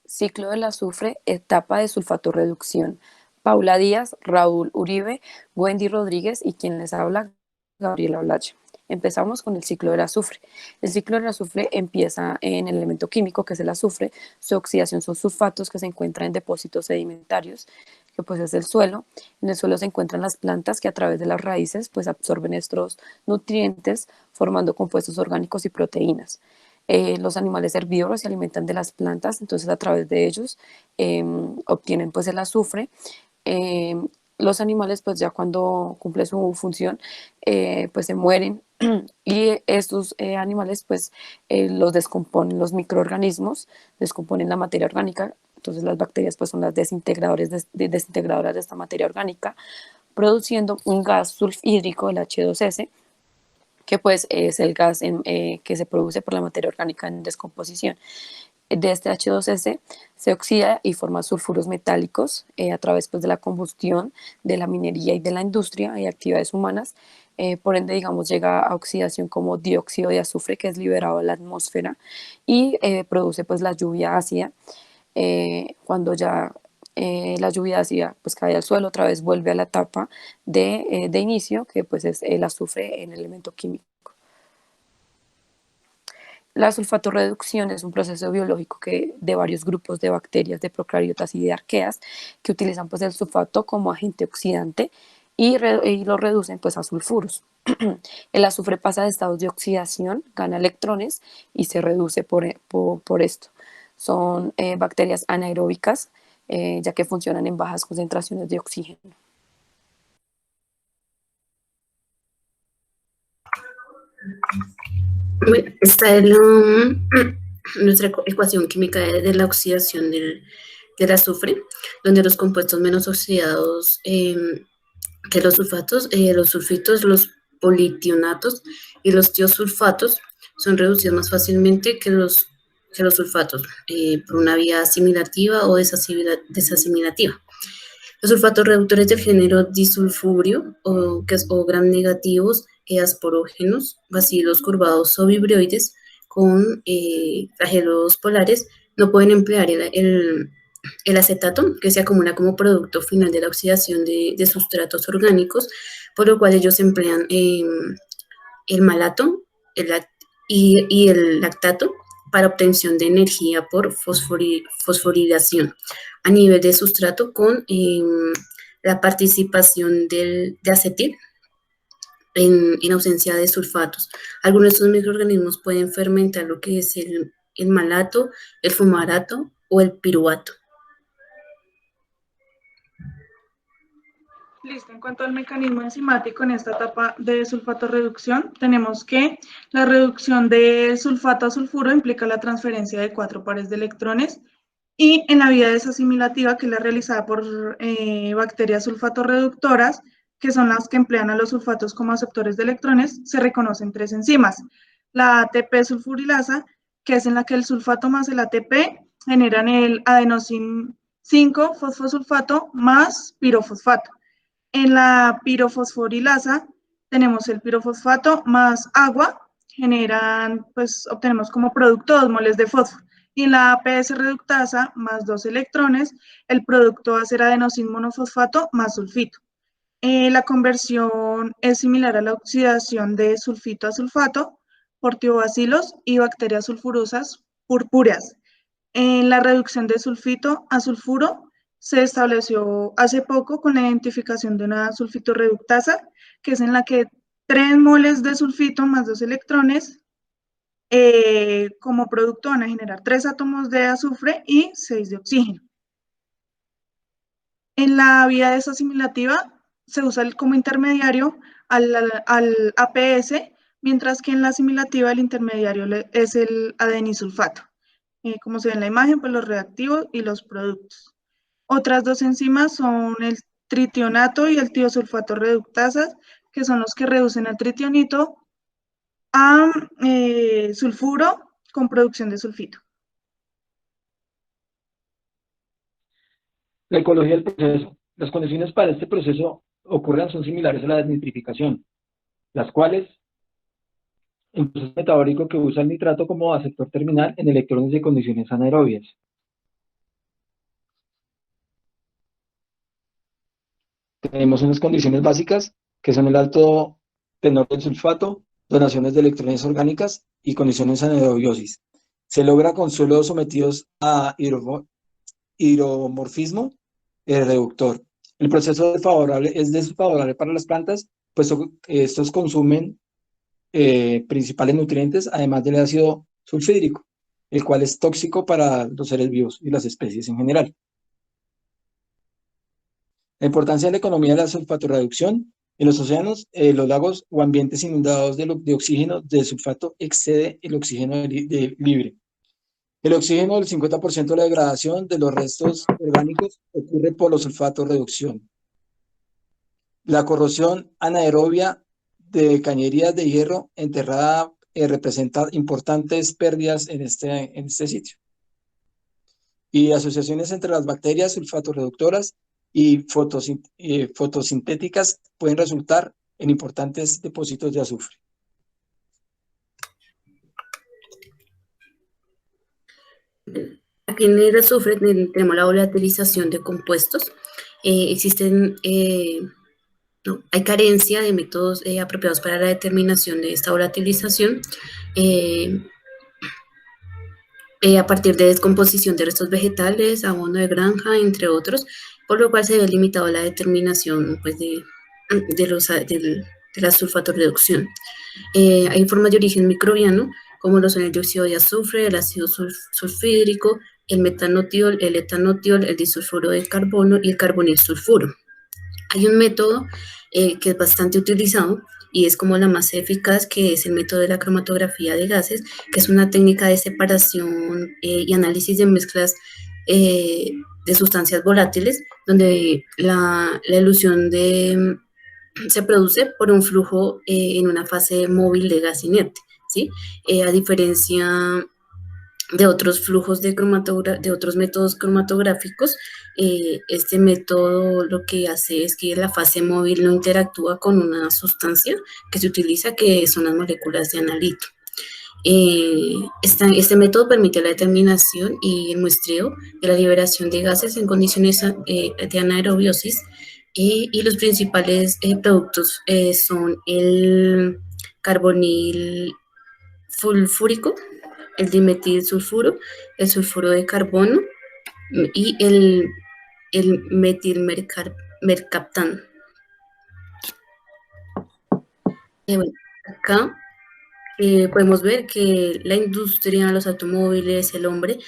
Ciclo del azufre, etapa de sulfatorreducción. Paula Díaz, Raúl Uribe, Wendy Rodríguez y quien les habla, Gabriela Olaya. Empezamos con el ciclo del azufre. El ciclo del azufre empieza en el elemento químico, que es el azufre. Su oxidación son sulfatos que se encuentran en depósitos sedimentarios, que pues es el suelo. En el suelo se encuentran las plantas que a través de las raíces pues absorben estos nutrientes formando compuestos orgánicos y proteínas. Los animales herbívoros se alimentan de las plantas, entonces a través de ellos obtienen pues el azufre. Eh, los animales pues ya cuando cumple su función pues se mueren y estos animales pues los descomponen los microorganismos, descomponen la materia orgánica, entonces las bacterias pues son las desintegradoras de esta materia orgánica, produciendo un gas sulfhídrico, el H2S, que pues es el gas que se produce por la materia orgánica en descomposición. De este H2S se oxida y forma sulfuros metálicos a través pues, de la combustión de la minería y de la industria y actividades humanas. Por ende, digamos, llega a oxidación como dióxido de azufre que es liberado a la atmósfera y produce pues la lluvia ácida. Cuando ya la lluvia ácida pues cae al suelo, otra vez vuelve a la etapa de inicio, que pues es el azufre en el elemento químico. La sulfatorreducción es un proceso biológico de varios grupos de bacterias, de procariotas y de arqueas que utilizan pues, el sulfato como agente oxidante y lo reducen pues, a sulfuros. El azufre pasa de estados de oxidación, gana electrones y se reduce por esto. Son bacterias anaeróbicas, ya que funcionan en bajas concentraciones de oxígeno. Bueno, esta es nuestra ecuación química de la oxidación del azufre, donde los compuestos menos oxidados que los sulfitos, los politionatos y los tiosulfatos son reducidos más fácilmente que los sulfatos por una vía asimilativa o desasimilativa. Los sulfatos reductores del género disulfurio o gram negativos asporógenos, bacilos curvados o vibrioides con flagelos polares no pueden emplear el acetato, que se acumula como producto final de la oxidación de sustratos orgánicos, por lo cual ellos emplean el malato y el lactato para obtención de energía por fosforilación a nivel de sustrato con la participación de acetil en ausencia de sulfatos. Algunos de estos microorganismos pueden fermentar lo que es el malato, el fumarato o el piruvato. Listo, en cuanto al mecanismo enzimático en esta etapa de sulfatorreducción, tenemos que la reducción de sulfato a sulfuro implica la transferencia de 4 pares de electrones y en la vía desasimilativa, que es la realizada por bacterias sulfatorreductoras, que son las que emplean a los sulfatos como aceptores de electrones, se reconocen 3 enzimas. La ATP sulfurilasa, que es en la que el sulfato más el ATP generan el adenosin 5-fosfosulfato más pirofosfato. En la pirofosforilasa tenemos el pirofosfato más agua, obtenemos como producto 2 moles de fósforo. Y en la APS reductasa más 2 electrones, el producto va a ser adenosin monofosfato más sulfito. La conversión es similar a la oxidación de sulfito a sulfato por tiobacilos y bacterias sulfurosas purpúreas. En la reducción de sulfito a sulfuro se estableció hace poco con la identificación de una sulfitorreductasa, que es en la que 3 moles de sulfito más 2 electrones como producto van a generar 3 átomos de azufre y 6 de oxígeno. En la vía desasimilativa se usa como intermediario al APS, mientras que en la asimilativa el intermediario es el adenisulfato. Como se ve en la imagen, pues los reactivos y los productos. Otras 2 enzimas son el tritionato y el tiosulfato reductasas, que son los que reducen el tritionito a sulfuro con producción de sulfito. La ecología del proceso. Las condiciones para este proceso son similares a la desnitrificación, las cuales, un proceso metabólico que usa el nitrato como aceptor terminal en electrones de condiciones anaerobias. Tenemos unas condiciones básicas que son el alto tenor del sulfato, donaciones de electrones orgánicas y condiciones anaerobiosis. Se logra con suelos sometidos a hidromorfismo reductor. El proceso es desfavorable para las plantas, puesto que estos consumen principales nutrientes, además del ácido sulfídrico, el cual es tóxico para los seres vivos y las especies en general. La importancia de la economía de la sulfatorreducción en los océanos, los lagos o ambientes inundados de oxígeno de sulfato excede el oxígeno libre. El oxígeno del 50% de la degradación de los restos orgánicos ocurre por la sulfatorreducción. La corrosión anaerobia de cañerías de hierro enterrada representa importantes pérdidas en este sitio. Y asociaciones entre las bacterias sulfatorreductoras y fotosintéticas pueden resultar en importantes depósitos de azufre. Aquí en el azufre tenemos la volatilización de compuestos. Hay carencia de métodos apropiados para la determinación de esta volatilización a partir de descomposición de restos vegetales, abono de granja, entre otros, por lo cual se ve limitado la determinación pues, de la sulfatorreducción. Hay formas de origen microbiano, como lo son el dióxido de azufre, el ácido sulfídrico, el metanotiol, el etanotiol, el disulfuro de carbono y el carbonil sulfuro. Hay un método que es bastante utilizado y es como la más eficaz, que es el método de la cromatografía de gases, que es una técnica de separación y análisis de mezclas de sustancias volátiles, donde la elusión se produce por un flujo en una fase móvil de gas inerte, ¿sí? A diferencia de otros flujos de otros métodos cromatográficos, este método lo que hace es que la fase móvil no interactúa con una sustancia que se utiliza, que son las moléculas de analito. Este método permite la determinación y el muestreo de la liberación de gases en condiciones de anaerobiosis, y los principales productos son el carbonil sulfúrico, el dimetilsulfuro, el sulfuro de carbono y el metilmercaptano. Bueno, acá podemos ver que la industria, los automóviles, el hombre,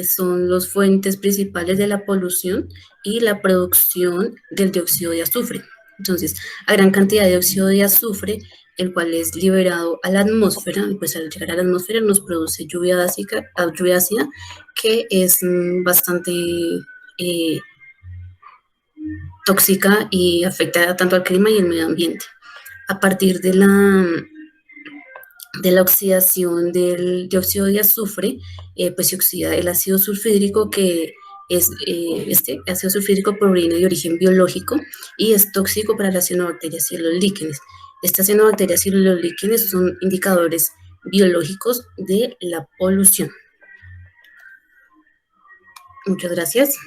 son las fuentes principales de la polución y la producción del dióxido de azufre. Entonces, a gran cantidad de dióxido de azufre, el cual es liberado a la atmósfera, pues al llegar a la atmósfera nos produce lluvia ácida, que es bastante tóxica y afecta tanto al clima y al medio ambiente. A partir de la oxidación del dióxido de azufre, pues se oxida el ácido sulfídrico, que es este ácido sulfídrico proviene de origen biológico y es tóxico para las cianobacterias y los líquenes. Estas cianobacterias y los líquenes son indicadores biológicos de la polución. Muchas gracias.